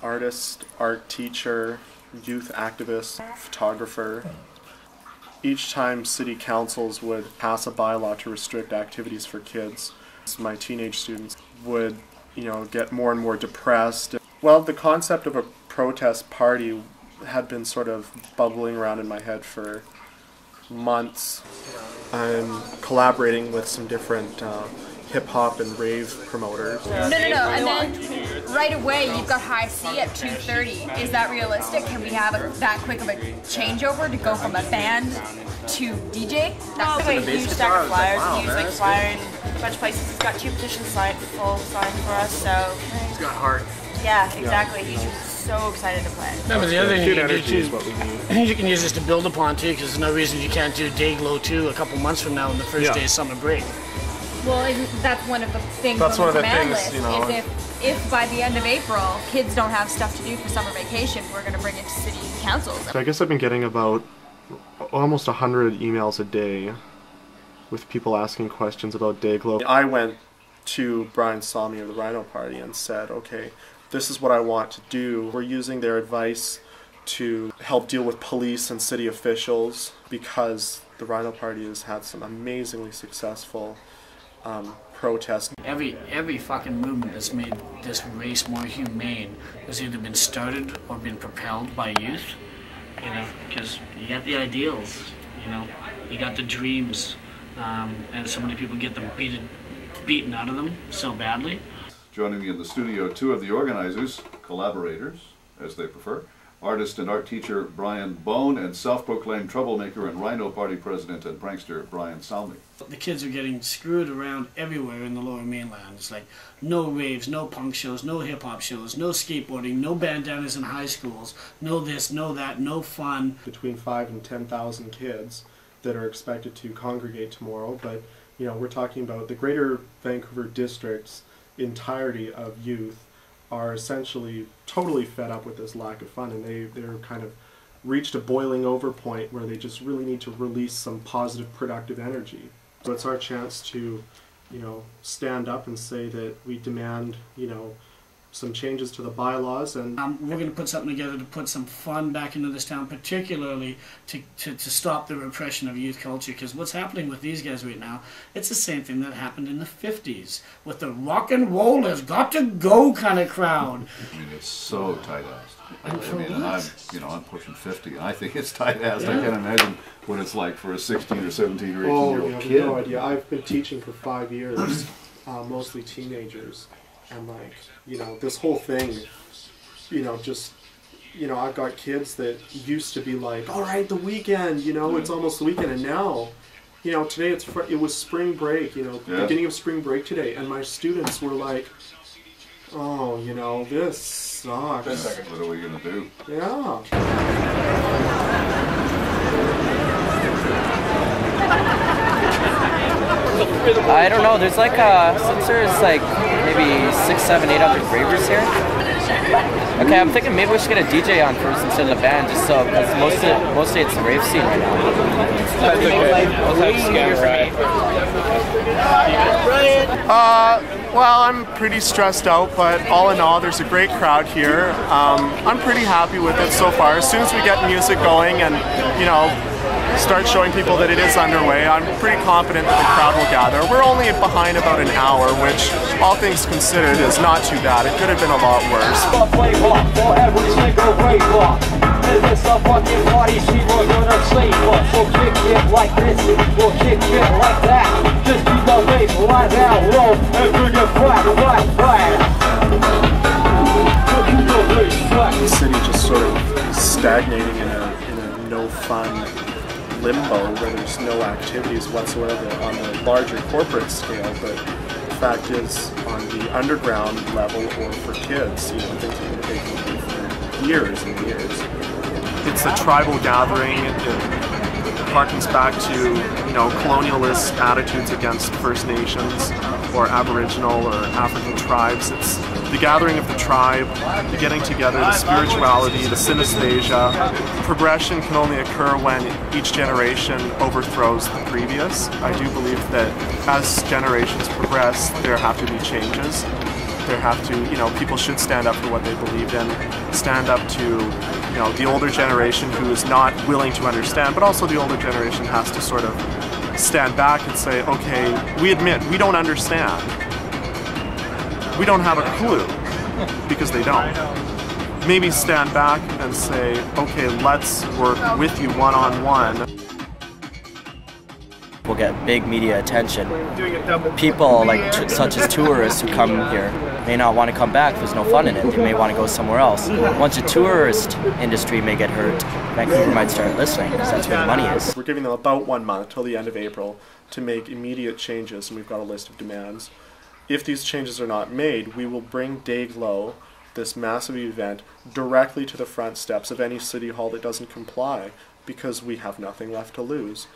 artist, art teacher, youth activist, photographer. Each time city councils would pass a bylaw to restrict activities for kids, my teenage students would, get more and more depressed. Well, the concept of a protest party had been sort of bubbling around in my head for months. I'm collaborating with some different hip-hop and rave promoters. No. And then right away you've got High C at 2:30. Is that realistic? Can we have that quick of a changeover to go from a band to DJ? That's a huge stack of flyers. He used flyer in a bunch of places. He's got 2 petitions full signed for us, so... He's got heart. Yeah, exactly. He's so excited to play. No, but the other thing you can do too, you can use this to build upon too, because there's no reason you can't do DayGlow too a couple months from now on the first day of summer break. Well, that's one of the things on the command list, is if by the end of April kids don't have stuff to do for summer vacation, we're going to bring it to city councils. So I guess I've been getting about almost 100 emails a day with people asking questions about DayGlow. I went to Bryan, Salmi of the Rhino Party and said, okay, this is what I want to do. We're using their advice to help deal with police and city officials because the Rhino Party has had some amazingly successful protests. Every fucking movement that's made this race more humane has either been started or been propelled by youth, because you got the ideals, you got the dreams, and so many people get them beaten out of them so badly. Joining me in the studio, 2 of the organizers, collaborators, as they prefer, artist and art teacher Bryan Bone and self-proclaimed troublemaker and Rhino Party president and prankster Bryan Salmi. The kids are getting screwed around everywhere in the Lower Mainland. It's like no raves, no punk shows, no hip-hop shows, no skateboarding, no bandanas in high schools, no this, no that, no fun. Between 5,000 and 10,000 kids that are expected to congregate tomorrow, but we're talking about the Greater Vancouver District's entirety of youth are essentially totally fed up with this lack of fun, and they're kind of reached a boiling over point where they just really need to release some positive, productive energy. So it's our chance to, stand up and say that we demand, some changes to the bylaws, and we're going to put something together to put some fun back into this town, particularly to stop the repression of youth culture, because what's happening with these guys right now, it's the same thing that happened in the 50s with the rock and roll has got to go kind of crowd. I mean, it's so tight-assed. I'm pushing 50, and I think it's tight-assed. I can't imagine what it's like for a 16 or 17 or 18-year-old kid. No idea. I've been teaching for 5 years, mostly teenagers. And this whole thing, I've got kids that used to be like, all right, the weekend, it's almost the weekend, and now, today it was spring break, beginning of spring break today, and my students were like, oh, this sucks. What are we gonna do? Yeah. I don't know, there's since there's maybe 6, 7, 800 ravers here. Okay, I'm thinking maybe we should get a DJ on first instead of the band, just so, because mostly it's the rave scene right now. That's okay. Well, I'm pretty stressed out, but all in all, there's a great crowd here. I'm pretty happy with it so far. As soon as we get music going and, start showing people that it is underway, I'm pretty confident that the crowd will gather. We're only behind about an hour, which, all things considered, is not too bad. It could have been a lot worse. It's a fucking party, she was gonna say what? We'll kick it like this, we'll kick it like that. Just keep the bass right down low and bring it flat. The city just sort of stagnating in a no fun limbo where there's no activities whatsoever on the larger corporate scale, but the fact is on the underground level or for kids, things have been taking place for years and years. It's a tribal gathering. It harkens back to colonialist attitudes against First Nations or Aboriginal or African tribes. It's the gathering of the tribe, the getting together, the spirituality, the synesthesia. Progression can only occur when each generation overthrows the previous. I do believe that as generations progress, there have to be changes. there have to, you know, people should stand up for what they believed in, stand up to, you know, the older generation who is not willing to understand, but also the older generation has to sort of stand back and say, okay, we admit we don't understand. We don't have a clue, because they don't. Maybe stand back and say, okay, let's work with you one-on-one. We'll get big media attention. People like such as tourists who come here may not want to come back if there's no fun in it. They may want to go somewhere else. Once the tourist industry may get hurt, Vancouver might start listening because that's where the money is. We're giving them about 1 month till the end of April to make immediate changes, and we've got a list of demands. If these changes are not made, we will bring DayGlow, this massive event, directly to the front steps of any city hall that doesn't comply, because we have nothing left to lose.